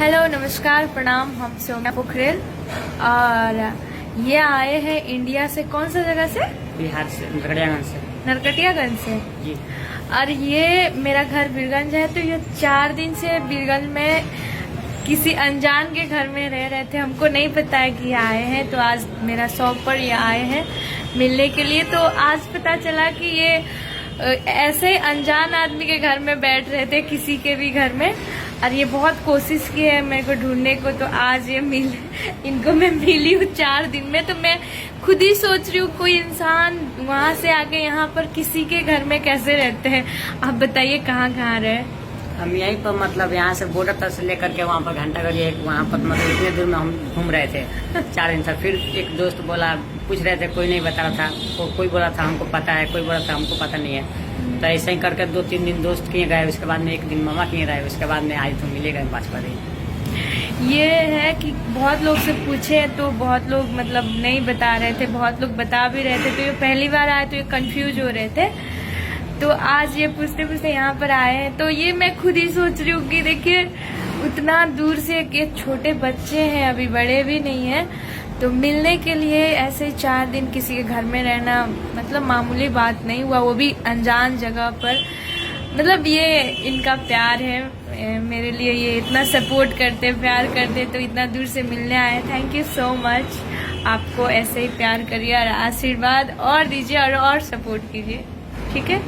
Hello नमस्कार प्रणाम। हम सौम्या पोखरेल और ये आए हैं इंडिया से। कौन सा जगह से? बिहार से, नरकटियागंज से। नरकटियागंज से जी। और ये मेरा घर बीरगंज है। तो ये 4 दिन से बीरगंज में किसी अनजान के घर में रह रहे थे। हमको नहीं पता है कि ये आए हैं। तो आज मेरा शॉप पर ये आए हैं मिलने के लिए। तो आज पता चला कि ये ऐसे अनजान आदमी के घर में बैठ रहे थे, किसी के भी घर में। और ये बहुत कोशिश की है मेरे को ढूंढने को। तो आज ये इनको मैं मिली हूँ 4 दिन में। तो मैं खुद ही सोच रही हूँ कोई इंसान वहाँ से आके यहाँ पर किसी के घर में कैसे रहते हैं। आप बताइए कहाँ कहाँ रहे? हम यहीं पर मतलब यहाँ से बॉर्डर तक से लेकर के वहाँ पर घंटाघर वहाँ पर मतलब इतने दूर में हम घूम रहे थे 4 दिन से। फिर एक दोस्त बोला, पूछ रहे थे, कोई नहीं बता रहा था। कोई बोला था हमको पता है, कोई बोला था हमको पता नहीं है। तो ऐसे ही करके 2-3 दिन दोस्त किए गए। उसके बाद में 1 दिन मामा किए रहे। उसके बाद में आज तो मिले गए 5 दिन। ये है कि बहुत लोग से पूछे तो बहुत लोग मतलब नहीं बता रहे थे, बहुत लोग बता भी रहे थे। तो ये पहली बार आए तो ये कंफ्यूज हो रहे थे। तो आज ये पूछते पूछते यहाँ पर आए हैं। तो ये मैं खुद ही सोच रही हूँ कि देखिए उतना दूर से ये छोटे बच्चे हैं, अभी बड़े भी नहीं हैं। तो मिलने के लिए ऐसे 4 दिन किसी के घर में रहना मतलब मामूली बात नहीं हुआ, वो भी अनजान जगह पर। मतलब ये इनका प्यार है मेरे लिए। ये इतना सपोर्ट करते, प्यार करते, तो इतना दूर से मिलने आए। Thank you so much. आपको ऐसे ही प्यार करिए और आशीर्वाद और दीजिए और सपोर्ट कीजिए, ठीक है?